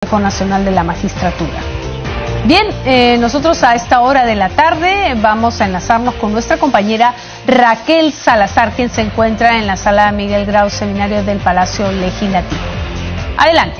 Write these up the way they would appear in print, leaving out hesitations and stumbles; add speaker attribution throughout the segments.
Speaker 1: Consejo Nacional de la Magistratura. Bien, nosotros a esta hora de la tarde vamos a enlazarnos con nuestra compañera Raquel Salazar, quien se encuentra en la sala Miguel Grau, seminario del Palacio Legislativo. Adelante.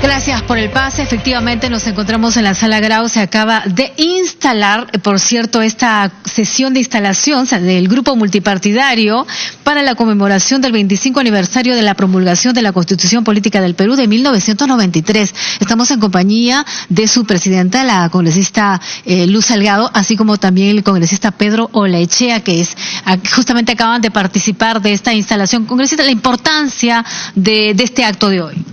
Speaker 2: Gracias por el pase. Efectivamente nos encontramos en la sala Grau. Se acaba de instalar, por cierto, esta sesión de instalación del grupo multipartidario para la conmemoración del 25 aniversario de la promulgación de la Constitución Política del Perú de 1993. Estamos en compañía de su presidenta, la congresista Luz Salgado, así como también el congresista Pedro Olaechea, que justamente acaban de participar de esta instalación. Congresista, la importancia de este acto de hoy.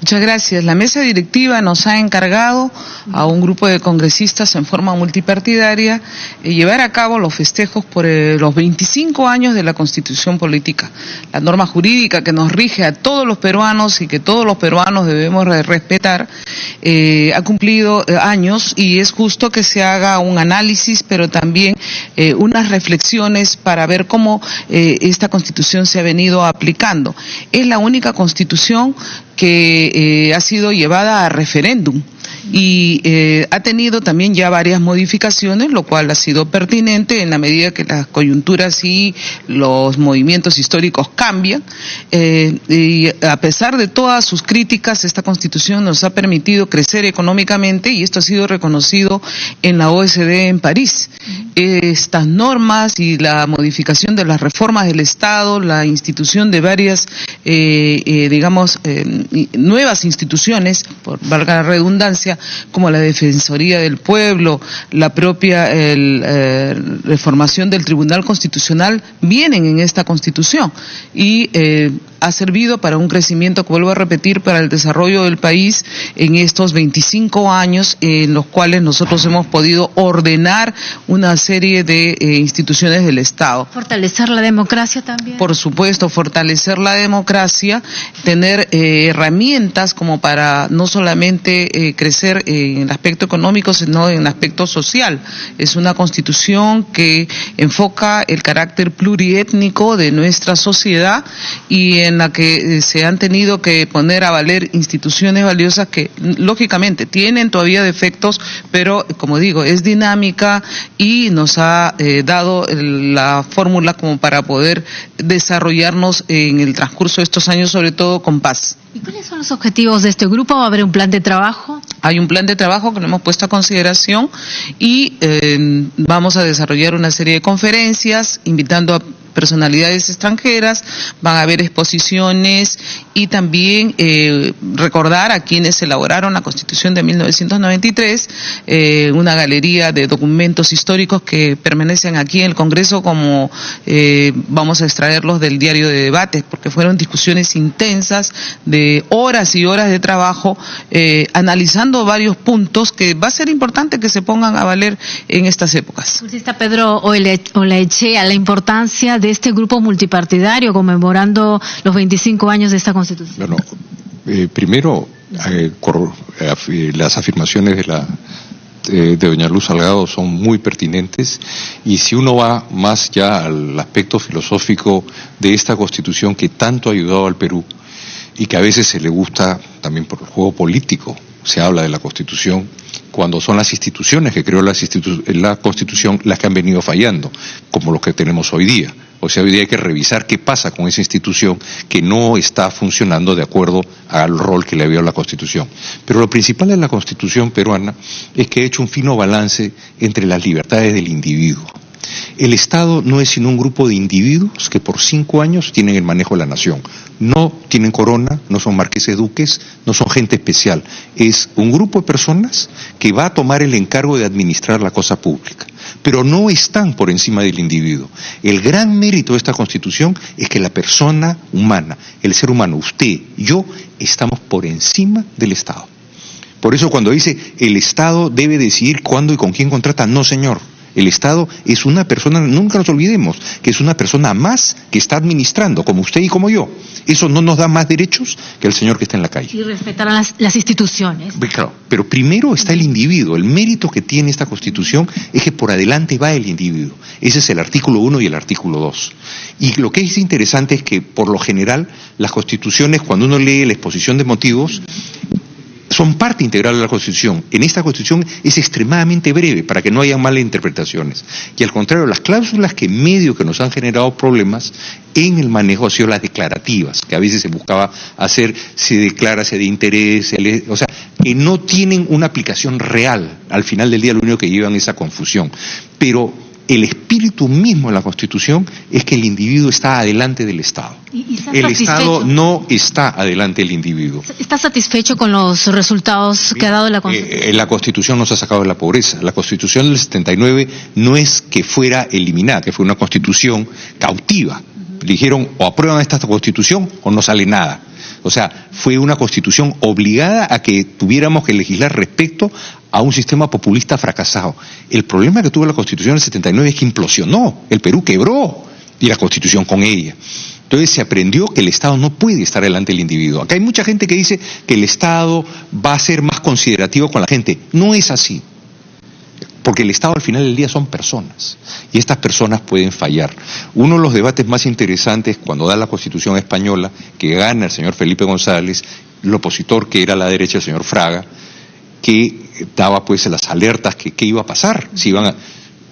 Speaker 3: Muchas gracias. La mesa directiva nos ha encargado a un grupo de congresistas en forma multipartidaria llevar a cabo los festejos por los 25 años de la Constitución Política, la norma jurídica que nos rige a todos los peruanos y que todos los peruanos debemos respetar. Ha cumplido años y es justo que se haga un análisis, pero también unas reflexiones para ver cómo esta Constitución se ha venido aplicando. Es la única Constitución que ha sido llevada a referéndum y ha tenido también ya varias modificaciones, lo cual ha sido pertinente en la medida que las coyunturas y los movimientos históricos cambian. Y a pesar de todas sus críticas, esta Constitución nos ha permitido crecer económicamente y esto ha sido reconocido en la OSD en París. Estas normas y la modificación de las reformas del Estado, la institución de varias, nuevas instituciones, por valga la redundancia, como la Defensoría del Pueblo, la propia reformación del Tribunal Constitucional, vienen en esta Constitución y ha servido para un crecimiento, que vuelvo a repetir, para el desarrollo del país en estos 25 años en los cuales nosotros hemos podido ordenar una serie de instituciones del Estado.
Speaker 2: ¿Fortalecer la democracia también? Por
Speaker 3: supuesto, fortalecer la democracia, tener herramientas como para no solamente crecer en el aspecto económico, sino en el aspecto social. Es una Constitución que enfoca el carácter pluriétnico de nuestra sociedad y en la que se han tenido que poner a valer instituciones valiosas que lógicamente tienen todavía defectos, pero como digo, es dinámica y nos ha dado la fórmula como para poder desarrollarnos en el transcurso de estos años, sobre todo con paz.
Speaker 2: ¿Y cuáles son los objetivos de este grupo? ¿Va a haber un plan de trabajo?
Speaker 3: Hay un plan de trabajo que lo hemos puesto a consideración y vamos a desarrollar una serie de conferencias invitando a personalidades extranjeras, van a haber exposiciones y también recordar a quienes elaboraron la Constitución de 1993, una galería de documentos históricos que permanecen aquí en el Congreso, como vamos a extraerlos del diario de debates, porque fueron discusiones intensas de horas y horas de trabajo, analizando varios puntos que va a ser importante que se pongan a valer en estas épocas.
Speaker 2: Está Pedro Olaechea, la importancia de este grupo multipartidario conmemorando los 25 años de esta Constitución.
Speaker 4: Bueno, primero, las afirmaciones de doña Luz Salgado son muy pertinentes y si uno va más ya al aspecto filosófico de esta Constitución que tanto ha ayudado al Perú y que a veces se le gusta también por el juego político, se habla de la Constitución, cuando son las instituciones que creó la Constitución las que han venido fallando, como los que tenemos hoy día. O sea, hoy día hay que revisar qué pasa con esa institución que no está funcionando de acuerdo al rol que le había la Constitución. Pero lo principal de la Constitución peruana es que ha hecho un fino balance entre las libertades del individuo. El Estado no es sino un grupo de individuos que por 5 años tienen el manejo de la nación. No tienen corona, no son marqueses duques, no son gente especial. Es un grupo de personas que va a tomar el encargo de administrar la cosa pública. Pero no están por encima del individuo. El gran mérito de esta Constitución es que la persona humana, el ser humano, usted, yo, estamos por encima del Estado. Por eso cuando dice el Estado debe decidir cuándo y con quién contrata, no señor. El Estado es una persona, nunca nos olvidemos, que es una persona más que está administrando, como usted y como yo. Eso no nos da más derechos que el señor que está en la calle.
Speaker 2: Y respetar a las instituciones.
Speaker 4: Claro, pero primero está el individuo. El mérito que tiene esta Constitución es que por adelante va el individuo. Ese es el artículo 1 y el artículo 2. Y lo que es interesante es que, por lo general, las constituciones, cuando uno lee la exposición de motivos, son parte integral de la Constitución. En esta Constitución es extremadamente breve para que no haya malas interpretaciones. Y al contrario, las cláusulas que nos han generado problemas en el manejo han sido las declarativas, que a veces se buscaba hacer, se declara, se de interés, o sea, que no tienen una aplicación real. Al final del día lo único que llevan es esa confusión. Pero el espíritu mismo de la Constitución es que el individuo está adelante del Estado. El Estado no está adelante del individuo.
Speaker 2: ¿Está satisfecho con los resultados que ha dado la Constitución?
Speaker 4: La Constitución nos ha sacado de la pobreza. La Constitución del 79 no es que fuera eliminada, que fue una Constitución cautiva. Dijeron, o aprueban esta Constitución o no sale nada. O sea, fue una Constitución obligada a que tuviéramos que legislar respecto a un sistema populista fracasado. El problema que tuvo la Constitución del 79 es que implosionó, el Perú quebró, y la Constitución con ella. Entonces se aprendió que el Estado no puede estar delante del individuo. Acá hay mucha gente que dice que el Estado va a ser más considerativo con la gente. No es así. Porque el Estado al final del día son personas, y estas personas pueden fallar. Uno de los debates más interesantes cuando da la Constitución española, que gana el señor Felipe González, el opositor que era a la derecha, el señor Fraga, que daba pues las alertas que qué iba a pasar, si iban a...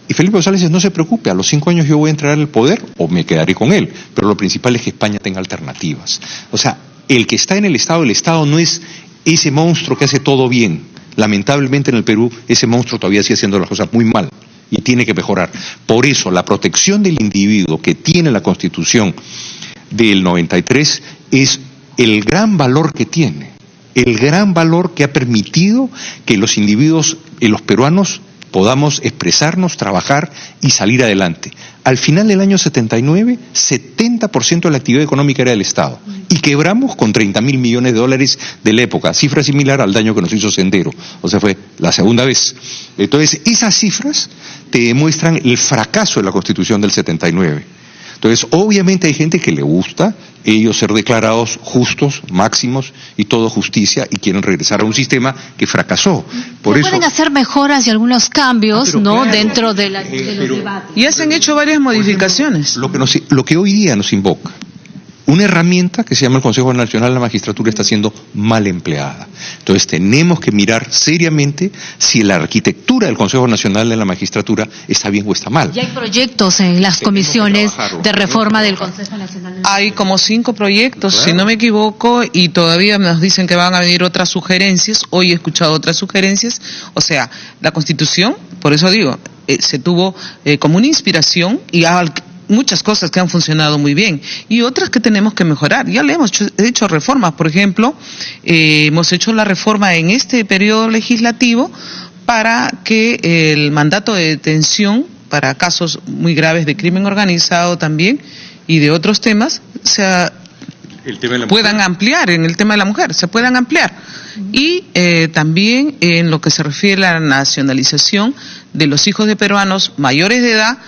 Speaker 4: Y Felipe González dice, no se preocupe, a los 5 años yo voy a entrar al poder o me quedaré con él, pero lo principal es que España tenga alternativas. O sea, el que está en el Estado no es ese monstruo que hace todo bien. Lamentablemente en el Perú ese monstruo todavía sigue haciendo las cosas muy mal y tiene que mejorar. Por eso la protección del individuo que tiene la Constitución del 93 es el gran valor que tiene, el gran valor que ha permitido que los individuos, los peruanos, podamos expresarnos, trabajar y salir adelante. Al final del año 79, 70% de la actividad económica era del Estado. Y quebramos con 30.000 millones de dólares de la época, cifra similar al daño que nos hizo Sendero. O sea, fue la segunda vez. Entonces, esas cifras te demuestran el fracaso de la Constitución del 79. Entonces, obviamente hay gente que le gusta ellos ser declarados justos, máximos y todo justicia, y quieren regresar a un sistema que fracasó.
Speaker 2: Por eso pueden hacer mejoras y algunos cambios, ¿no? Claro, dentro de los debates.
Speaker 3: Ya se han hecho varias modificaciones.
Speaker 4: Ejemplo, lo que hoy día nos invoca, una herramienta que se llama el Consejo Nacional de la Magistratura está siendo mal empleada. Entonces tenemos que mirar seriamente si la arquitectura del Consejo Nacional de la Magistratura está bien o está mal.
Speaker 2: Ya hay proyectos en las comisiones de reforma del Consejo Nacional.
Speaker 3: Hay como 5 proyectos, claro, si no me equivoco, y todavía nos dicen que van a venir otras sugerencias. Hoy he escuchado otras sugerencias. O sea, la Constitución, por eso digo, se tuvo como una inspiración y muchas cosas que han funcionado muy bien y otras que tenemos que mejorar. Ya le hemos hecho reformas, por ejemplo, hemos hecho la reforma en este periodo legislativo para que el mandato de detención para casos muy graves de crimen organizado también y de otros temas puedan ampliar, en el tema de la mujer, se puedan ampliar. Y también en lo que se refiere a la nacionalización de los hijos de peruanos mayores de edad,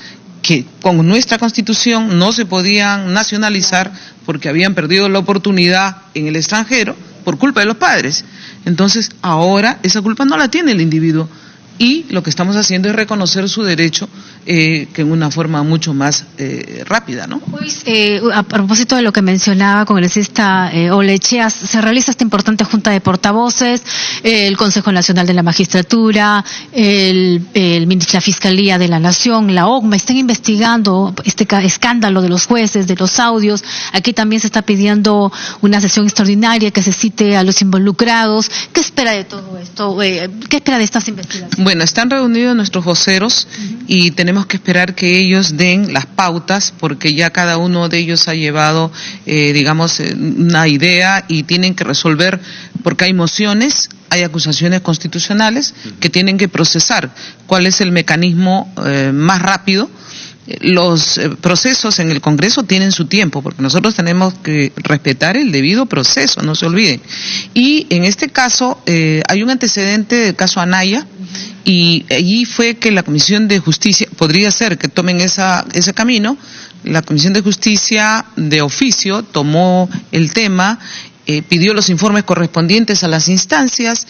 Speaker 3: que con nuestra Constitución no se podían nacionalizar porque habían perdido la oportunidad en el extranjero por culpa de los padres. Entonces, ahora esa culpa no la tiene el individuo y lo que estamos haciendo es reconocer su derecho que en una forma mucho más rápida, ¿no?
Speaker 2: Pues, a propósito de lo que mencionaba congresista Olechea, se realiza esta importante junta de portavoces, el Consejo Nacional de la Magistratura, la Fiscalía de la Nación, la OCMA, están investigando este escándalo de los jueces, de los audios. Aquí también se está pidiendo una sesión extraordinaria que se cite a los involucrados. ¿Qué espera de todo esto? ¿Qué espera de estas investigaciones?
Speaker 3: Bueno, están reunidos nuestros voceros y tenemos que esperar que ellos den las pautas porque ya cada uno de ellos ha llevado, una idea y tienen que resolver porque hay mociones, hay acusaciones constitucionales que tienen que procesar. ¿Cuál es el mecanismo más rápido? Los procesos en el Congreso tienen su tiempo, porque nosotros tenemos que respetar el debido proceso, no se olviden. Y en este caso hay un antecedente del caso Anaya, y allí fue que la Comisión de Justicia, podría ser que tomen ese camino, la Comisión de Justicia de oficio tomó el tema, pidió los informes correspondientes a las instancias,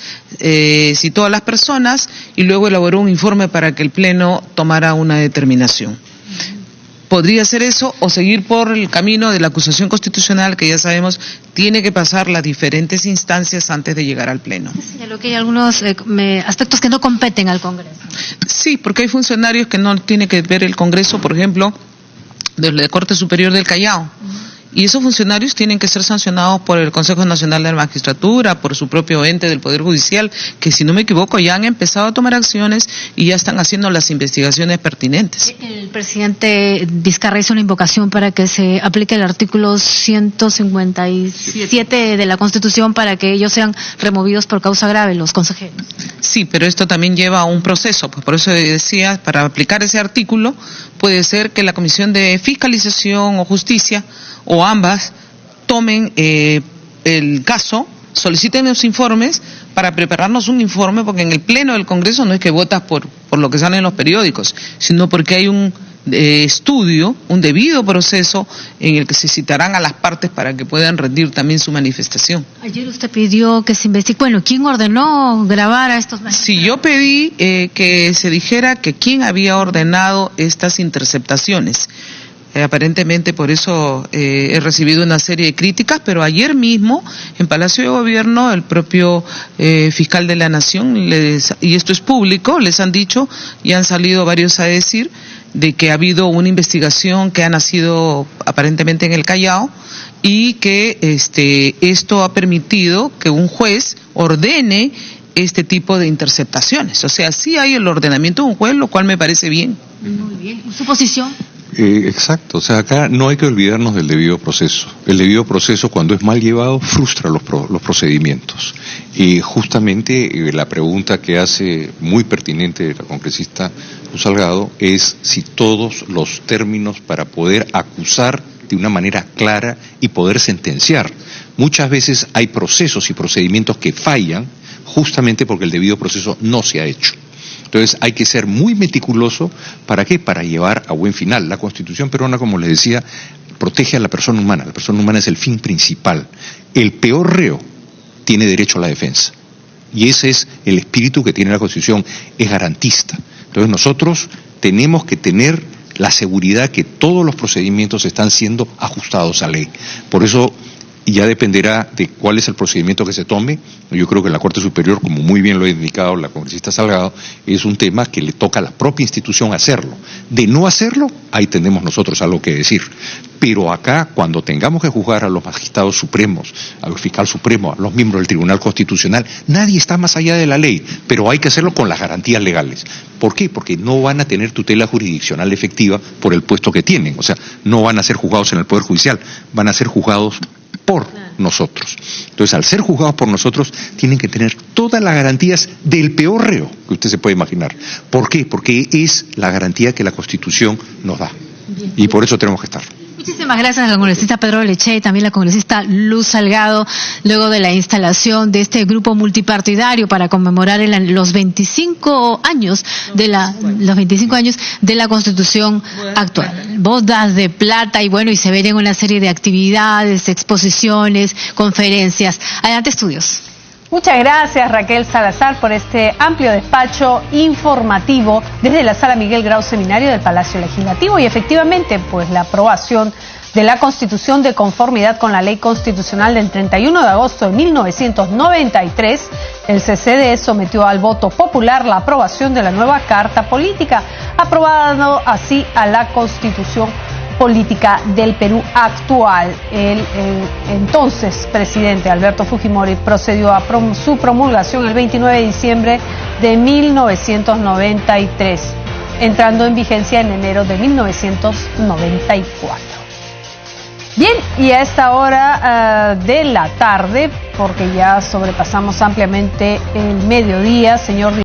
Speaker 3: citó a las personas y luego elaboró un informe para que el Pleno tomara una determinación. Podría ser eso o seguir por el camino de la acusación constitucional, que ya sabemos tiene que pasar las diferentes instancias antes de llegar al Pleno.
Speaker 2: Señaló que hay algunos aspectos que no competen al Congreso.
Speaker 3: Sí, porque hay funcionarios que no tiene que ver el Congreso, por ejemplo, de la Corte Superior del Callao. Y esos funcionarios tienen que ser sancionados por el Consejo Nacional de la Magistratura, por su propio ente del Poder Judicial, que si no me equivoco ya han empezado a tomar acciones y ya están haciendo las investigaciones pertinentes.
Speaker 2: El presidente Vizcarra hizo una invocación para que se aplique el artículo 157 de la Constitución para que ellos sean removidos por causa grave, los consejeros.
Speaker 3: Sí, pero esto también lleva a un proceso, pues por eso decía, para aplicar ese artículo puede ser que la Comisión de Fiscalización o Justicia o ambas tomen el caso, soliciten los informes para prepararnos un informe, porque en el Pleno del Congreso no es que votas por lo que sale en los periódicos, sino porque hay un estudio, un debido proceso en el que se citarán a las partes para que puedan rendir también su manifestación.
Speaker 2: Ayer usted pidió que se investigue, bueno, ¿quién ordenó grabar a estos magistrados?
Speaker 3: Sí, yo pedí que se dijera que quién había ordenado estas interceptaciones. Aparentemente por eso he recibido una serie de críticas, pero ayer mismo en Palacio de Gobierno el propio fiscal de la Nación, y esto es público, les han dicho y han salido varios a decir de que ha habido una investigación que ha nacido aparentemente en el Callao y que esto ha permitido que un juez ordene este tipo de interceptaciones. O sea, sí hay el ordenamiento de un juez, lo cual me parece bien.
Speaker 2: Muy bien. ¿Su posición?
Speaker 4: Exacto, o sea, acá no hay que olvidarnos del debido proceso. El debido proceso, cuando es mal llevado, frustra los procedimientos. Y justamente la pregunta que hace muy pertinente la congresista Luz Salgado es si todos los términos para poder acusar de una manera clara y poder sentenciar. Muchas veces hay procesos y procedimientos que fallan justamente porque el debido proceso no se ha hecho. Entonces hay que ser muy meticuloso, ¿para qué? Para llevar a buen final. La Constitución peruana, como les decía, protege a la persona humana. La persona humana es el fin principal. El peor reo tiene derecho a la defensa. Y ese es el espíritu que tiene la Constitución, es garantista. Entonces nosotros tenemos que tener la seguridad que todos los procedimientos están siendo ajustados a ley. Por eso ya dependerá de cuál es el procedimiento que se tome. Yo creo que la Corte Superior, como muy bien lo ha indicado la congresista Salgado, es un tema que le toca a la propia institución hacerlo. De no hacerlo, ahí tenemos nosotros algo que decir. Pero acá, cuando tengamos que juzgar a los magistrados supremos, al fiscal supremo, a los miembros del Tribunal Constitucional, nadie está más allá de la ley, pero hay que hacerlo con las garantías legales. ¿Por qué? Porque no van a tener tutela jurisdiccional efectiva por el puesto que tienen. O sea, no van a ser juzgados en el Poder Judicial, van a ser juzgados por nosotros. Entonces, al ser juzgados por nosotros, tienen que tener todas las garantías del peor reo que usted se puede imaginar. ¿Por qué? Porque es la garantía que la Constitución nos da. Y por eso tenemos que estar.
Speaker 2: Muchísimas gracias al congresista Pedro Leche y también la congresista Luz Salgado, luego de la instalación de este grupo multipartidario para conmemorar los 25 años de la Constitución actual. Bodas de plata y se ven una serie de actividades, exposiciones, conferencias. Adelante, estudios.
Speaker 1: Muchas gracias, Raquel Salazar, por este amplio despacho informativo desde la Sala Miguel Grau Seminario del Palacio Legislativo. Y efectivamente, pues la aprobación de la Constitución de conformidad con la Ley Constitucional del 31 de agosto de 1993, el CCD sometió al voto popular la aprobación de la nueva Carta Política, aprobando así a la Constitución política del Perú actual. El entonces presidente Alberto Fujimori procedió a su promulgación el 29 de diciembre de 1993, entrando en vigencia en enero de 1994. Bien, y a esta hora de la tarde, porque ya sobrepasamos ampliamente el mediodía, señor